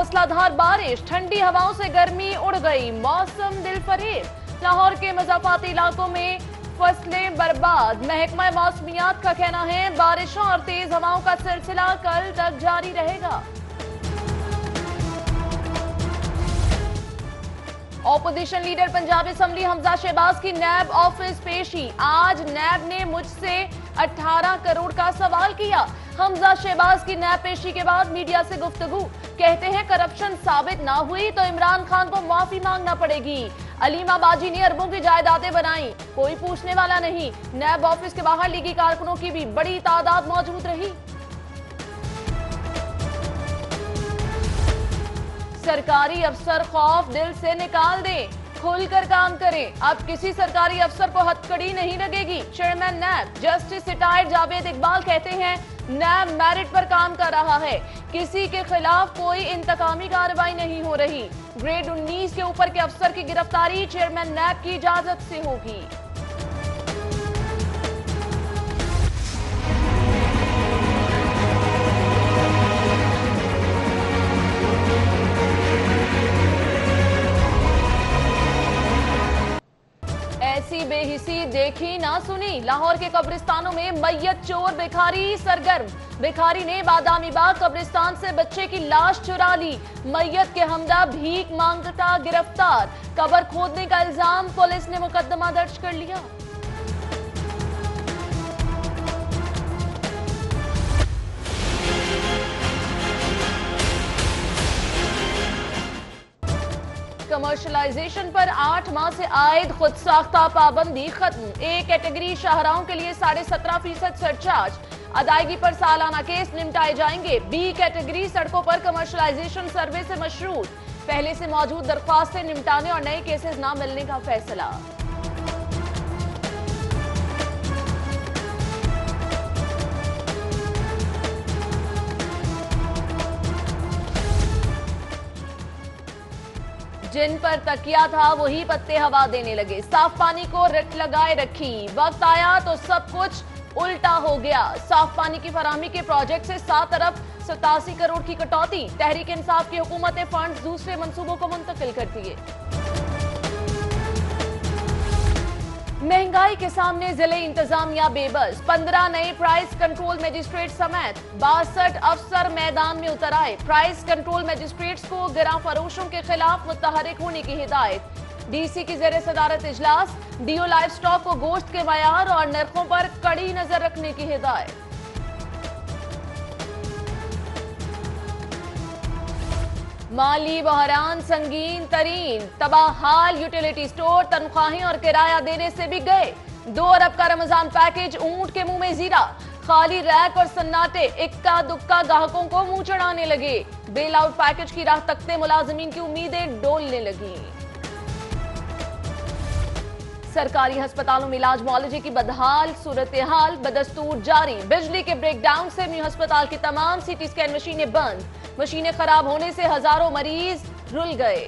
मूसलाधार बारिश, ठंडी हवाओं से गर्मी उड़ गई, मौसम दिलफरेब। लाहौर के मज़ाफ़ाती इलाकों में फसलें बर्बाद। महकमा मौसमियात का कहना है बारिशों और तेज हवाओं का सिलसिला कल तक जारी रहेगा। Opposition leader Punjab assembly Hamza Shahbaz की नैब ऑफिस पेशी। आज नैब ने मुझसे 18 करोड़ का सवाल किया। हमजा शहबाज की नैब पेशी के बाद मीडिया से गुफ्तगू। कहते हैं करप्शन साबित ना हुई तो इमरान खान को माफी मांगना पड़ेगी। अलीमा बाजी ने अरबों की जायदादें बनाई, कोई पूछने वाला नहीं। नैब ऑफिस के बाहर लीगी कारकुनों की भी बड़ी तादाद मौजूद रही। सरकारी अफसर खौफ दिल से निकाल दें, खुलकर काम करें। अब किसी सरकारी अफसर को हथकड़ी नहीं लगेगी। Chairman NAB justice retired Javed Iqbal कहते हैं नैब मेरिट पर काम कर रहा है, किसी के खिलाफ कोई इंतकामी कार्रवाई नहीं हो रही। ग्रेड 19 के ऊपर के अफसर की गिरफ्तारी चेयरमैन नैब की इजाजत से होगी। ऐसी बेहिसी देखी ना सुनी। लाहौर के कब्रिस्तानों में मैयत चोर भिखारी सरगर्म। भिखारी ने बादामी बाग कब्रिस्तान से बच्चे की लाश चुरा ली। मैयत के हमदा भीख मांगता गिरफ्तार। कब्र खोदने का इल्जाम, पुलिस ने मुकदमा दर्ज कर लिया। कमर्शलाइजेशन पर 8 माह से आयद खुद साख्ता पाबंदी खत्म। ए कैटेगरी शाहराहों के लिए 17.5% सरचार्ज। अदायगी पर सालाना केस निपटाए जाएंगे। बी कैटेगरी सड़कों पर कमर्शलाइजेशन सर्वे से मशरूत। पहले से मौजूद दरख्वास्तें निपटाने और नए केसेस न मिलने का फैसला। जिन पर तकिया था वही पत्ते हवा देने लगे। साफ पानी को रट लगाए रखी, वक्त आया तो सब कुछ उल्टा हो गया। साफ पानी की फराहमी के प्रोजेक्ट से 7 अरब 87 करोड़ की कटौती। तहरीक इंसाफ की हुकूमत ने फंड्स दूसरे मंसूबों को मुंतकिल कर दिए। महंगाई के सामने जिले इंतजामिया बेबस। 15 नए प्राइस कंट्रोल मजिस्ट्रेट समेत 62 अफसर मैदान में उतर आए। प्राइस कंट्रोल मजिस्ट्रेट्स को गिरा फरोशों के खिलाफ मुतहरिक होने की हिदायत। डीसी की ज़ेरे सदारत इजलास। डीओ लाइव स्टॉक को गोश्त के मयार और नरखों पर कड़ी नजर रखने की हिदायत। माली बहरान संगीन तरीन। तबाहाल यूटिलिटी स्टोर तनख्वाहें और किराया देने से भी गए। 2 अरब का रमजान पैकेज ऊंट के मुंह में जीरा। खाली रैक और सन्नाटे, इक्का दुक्का ग्राहकों को मुंह चढ़ाने लगे। बेल आउट पैकेज की राह तकते मुलाजिमीन की उम्मीदें डोलने लगी। सरकारी अस्पतालों में इलाज मुआलजे की बदहाल सूरत हाल बदस्तूर जारी। बिजली के ब्रेकडाउन से म्यू अस्पताल की तमाम सीटी स्कैन मशीनें बंद। मशीनें खराब होने से हजारों मरीज रुल गए।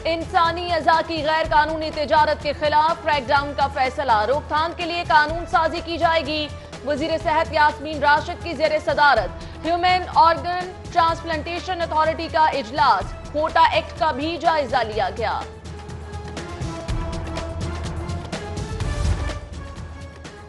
इंसानी अज़ा की गैर कानूनी तिजारत के खिलाफ क्रैकडाउन का फैसला। रोकथाम के लिए कानून साजी की जाएगी। वजीर सेहत यास्मीन राशिद की ज़ेरे सदारत ह्यूमन ऑर्गन ट्रांसप्लांटेशन अथॉरिटी का इजलास। कोटा एक्ट का भी जायजा लिया गया।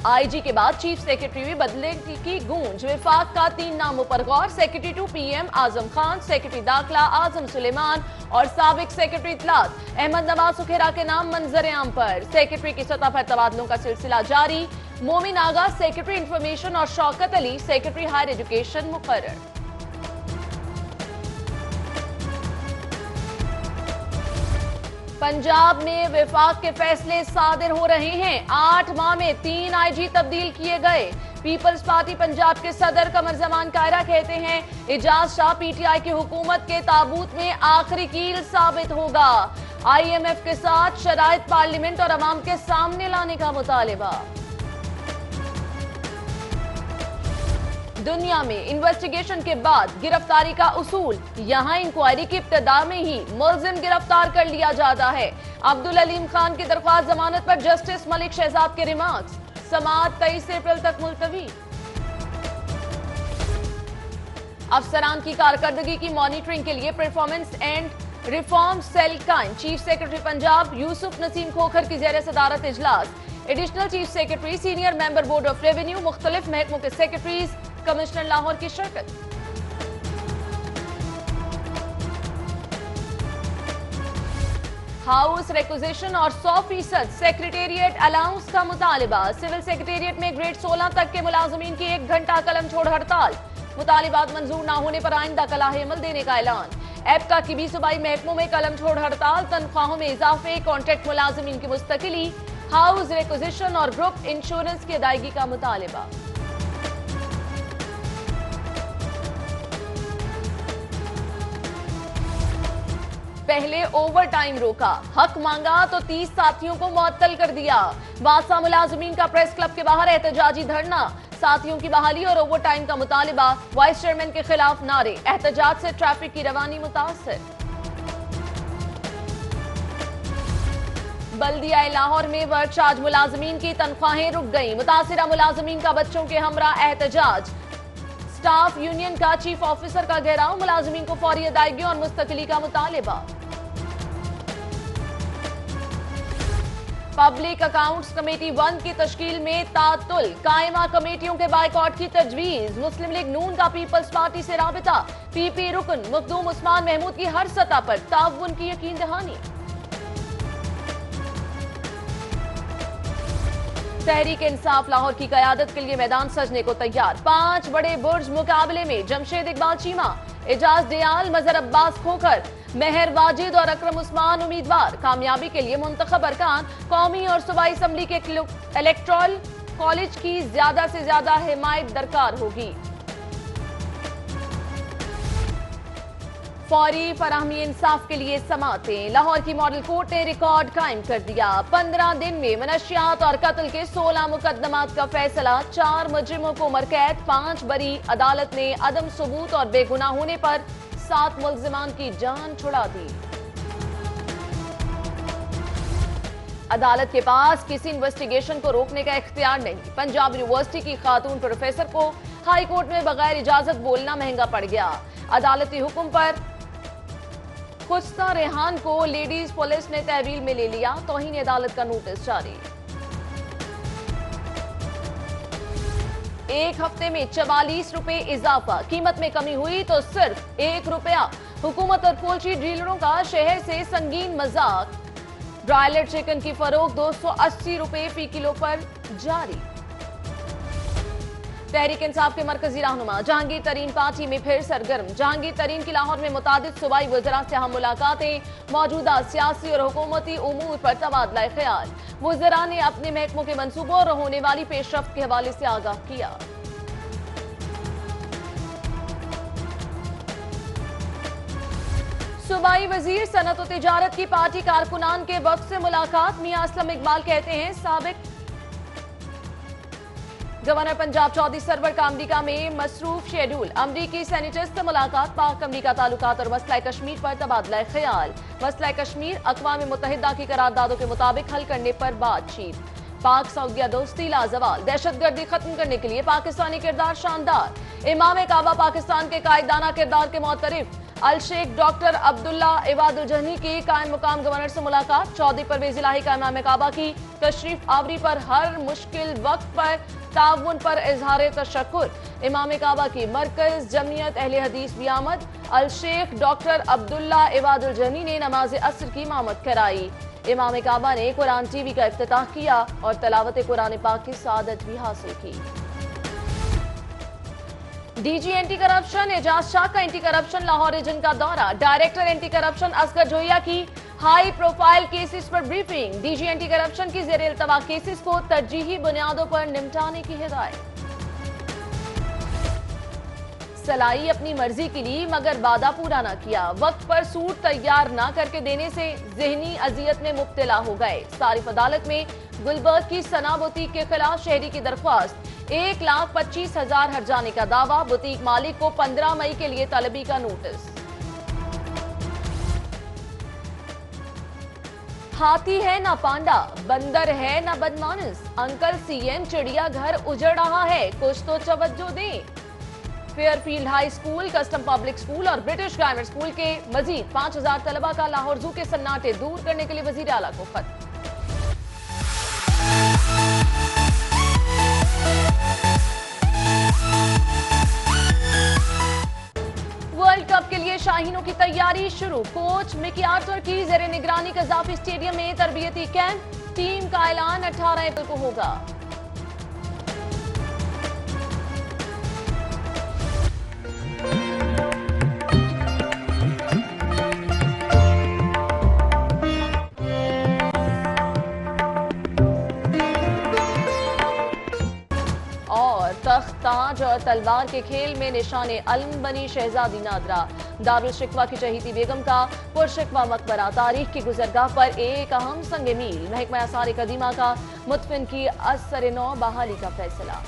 आईजी के बाद चीफ सेक्रेटरी में बदले की गूंज। विफाक का 3 नामों पर गौर। Secretary to PM Azam Khan, secretary दाखिला आजम सुलेमान और साबिक सेक्रेटरी इत्तलात अहमद नवाज सुखेरा के नाम मंजर आम पर। सेक्रेटरी की सतह पर तबादलों का सिलसिला जारी। मोमिन आगा सेक्रेटरी इंफॉर्मेशन और Shaukat Ali secretary higher education मुकर्रर। पंजाब में विफाक के फैसले सादिर हो रहे हैं। 8 माह में 3 आईजी तब्दील किए गए। पीपल्स पार्टी पंजाब के सदर कमर जमान कायरा कहते हैं इजाज शाह पीटीआई की हुकूमत के ताबूत में आखिरी कील साबित होगा। आईएमएफ के साथ शराइत पार्लियामेंट और अवाम के सामने लाने का मुतालिबा। दुनिया में इन्वेस्टिगेशन के बाद गिरफ्तारी का उसूल। यहां इंक्वायरी की इब्तिदा में ही मुलजिम गिरफ्तार कर लिया जाता है। अब्दुल अलीम खान की दरख्वास्त जमानत पर जस्टिस मलिक शहजाद के रिमार्क्स। समाअत 23 अप्रैल तक मुलतवी। अफसरान की कारकर्दगी की मॉनिटरिंग के लिए परफॉर्मेंस एंड रिफॉर्म सेल कायम। चीफ सेक्रेटरी पंजाब यूसुफ नसीम खोखर की ज़ेर सदारत इजलास। Additional chief secretary, senior member board of revenue, मुख्तलिफ महकमों के सेक्रेटरीज, कमिश्नर लाहौर की शिरकत। हाउस रिक्विजिशन और 100% सेक्रेटेरिएट अलाउंस का मुतालिबा। सिविल सेक्रेटेरिएट में ग्रेड 16 तक के मुलाजमीन की 1 घंटा कलम छोड़ हड़ताल। मुतालिबात मंजूर न होने पर आइंदा कलाहे अमल देने का ऐलान। एप्का की भी सूबाई महकमों में कलम छोड़ हड़ताल। तनख्वाहों में इजाफे, कॉन्ट्रैक्ट मुलाजमीन की मुस्तकिली, हाउस रिक्विजिशन और ग्रुप इंश्योरेंस की अदायगी का मुतालिबा। पहले ओवर टाइम रोका, हक मांगा तो 30 साथियों को मुअत्तल कर दिया। बादशाह मुलाजमीन का प्रेस क्लब के बाहर एहतजाजी धरना। साथियों की बहाली और ओवर टाइम का मुतालिबा। वाइस चेयरमैन के खिलाफ नारे। एहतजाज से ट्रैफिक की रवानी मुतासर। बल्दिया लाहौर में वर्क चार्ज मुलाजमीन की तनख्वाहें रुक गई। मुतासिरा मुलाजमीन का बच्चों के हमरा एहतजाज। स्टाफ यूनियन का चीफ ऑफिसर का घेराव। मुलाजमीन को फौरी अदायगी और मुस्तकिली का मुतालिबा। पब्लिक अकाउंट्स कमेटी 1 की तश्कील में तातुल। कायमा कमेटियों के बायकॉट की तजवीज। मुस्लिम लीग नून का पीपल्स पार्टी से राबिता। पीपी रुकन मखदूम उस्मान महमूद की हर सतह पर ताउन की यकीन दहानी। तहरीक इंसाफ लाहौर की कयादत के लिए मैदान सजने को तैयार। 5 बड़े बुर्ज मुकाबले में जमशेद इकबाल चीमा, एजाज डियाल, मजहर अब्बास खोखर, मेहर वाजिद और अकरम उस्मान उम्मीदवार। कामयाबी के लिए मुंतखब अरकान, कौमी और सूबाई असम्बली के इलेक्टोरल कॉलेज की ज्यादा से ज्यादा हिमायत दरकार होगी। फौरी फराहमी इंसाफ के लिए समातें। लाहौर की मॉडल कोर्ट ने रिकॉर्ड कायम कर दिया। 15 दिन में मनशियात और कत्ल के 16 मुकदमात का फैसला। 4 मुजरिमों को उम्र कैद, 5 बरी। अदालत ने अदम सबूत और बेगुनाह होने पर 7 मुल्जिमान की जान छुड़ा दी। अदालत के पास किसी इन्वेस्टिगेशन को रोकने का इख्तियार नहीं। पंजाब यूनिवर्सिटी की खातून प्रोफेसर को हाई कोर्ट में बगैर इजाजत बोलना महंगा पड़ गया। अदालती हुक्म पर खुस्ता रेहान को लेडीज पुलिस ने तहवील में ले लिया। तौहीन अदालत का नोटिस जारी। 1 हफ्ते में 44 रुपए इजाफा। कीमत में कमी हुई तो सिर्फ 1 रुपया। हुकूमत और पोल्ट्री डीलरों का शहर से संगीन मजाक। ब्रायलर चिकन की फरोख्त 280 रुपए फी किलो पर जारी। तहरीक इंसाफ के मरकजी रहनुमा जहांगीर तरीन पार्टी में फिर सरगर्म। जहांगीर तरीन की लाहौर में मुतादिद सूबाई वज़रा से हम मुलाकातें। मौजूदा सियासी और हुकूमती उमूर पर तबादला ख्याल। वज़रा ने अपने महकमों के मंसूबों और होने वाली पेशरफ्त के हवाले से आगाह किया। सूबाई वजीर सनत और तिजारत की पार्टी कारकुनान के वक्त से मुलाकात। मियां असलम इकबाल कहते हैं साबिक गवर्नर पंजाब चौधरी सरवर का अमरीका में मसरूफ शेड्यूल। अमरीकी सेनेटर्स से मुलाकात। पाक अमरीका ताल्लुकात और मसला कश्मीर पर तबादला ख्याल। मसला कश्मीर अक़वाम मुत्तहिदा की करारदादों के मुताबिक हल करने पर बातचीत। पाक सऊदिया दोस्ती लाजवाल। दहशतगर्दी खत्म करने के लिए पाकिस्तानी किरदार शानदार। इमाम काबा पाकिस्तान के कायदाना किरदार के मुतरिफ। अल शेख डॉक्टर अब्दुल्ला इबादुल जहनी की कायम मुकाम गवर्नर से मुलाकात। चौधरी परवेज इलाही का इमाम काबा की तशरीफ आवरी पर हर मुश्किल वक्त पर ताउन पर इजहार तशक्कुर। इमाम काबा की मरकज जमीयत अहले हदीस भी आमद। अल शेख डॉक्टर अब्दुल्ला इबादुल जहनी ने नमाज असर की इमामत कराई। इमाम काबा ने कुरान टीवी का इफ्तिताह किया और तलावत कुरान पाक की सादत भी हासिल की। DG anti corruption Ejaz Shah का एंटी करप्शन लाहौर रीजन का दौरा। Director anti corruption Asghar Joya की हाई प्रोफाइल केसेस पर ब्रीफिंग। डीजी एंटी करप्शन की जेर इल्तवा केसेस को तरजीही बुनियादों पर निपटाने की हिदायत। सलाई अपनी मर्जी की ली मगर वादा पूरा न किया। वक्त पर सूट तैयार न करके देने से जहनी अजियत में मुब्तला हो गए। सारिफ अदालत में गुलबर्ग की सना बुटीक के खिलाफ शहरी की दरख्वास्त। 1,25,000 हर्जाने का दावा। बुटीक मालिक को 15 मई के लिए तलबी का नोटिस। हाथी है ना पांडा, बंदर है ना बदमानस। अंकल सीएम चिड़िया घर उजड़ रहा है, कुछ तो तवज्जो दें। Fairfield high school, custom public school और ब्रिटिश गवर्नमेंट स्कूल के मजीद 5000 तलबा का लाहौर जू के सन्नाटे दूर करने के लिए वजीर आला को खत। वर्ल्ड कप के लिए शाहीनों की तैयारी शुरू। कोच मिकी आर्चर की जेर निगरानी कज़ाफी स्टेडियम में तरबियती कैंप। टीम का ऐलान 18 अप्रैल को होगा। और तख्त, ताज और तलवार के खेल में निशाने अलम बनी शहजादी नादरा। दारुल शिकवा की चहीती बेगम का पुरशिकवा मकबरा। तारीख की गुजरगाह पर एक अहम संग मील। महकमा आसार कदीमा का मुतफिन की असर नौ बहाली का फैसला।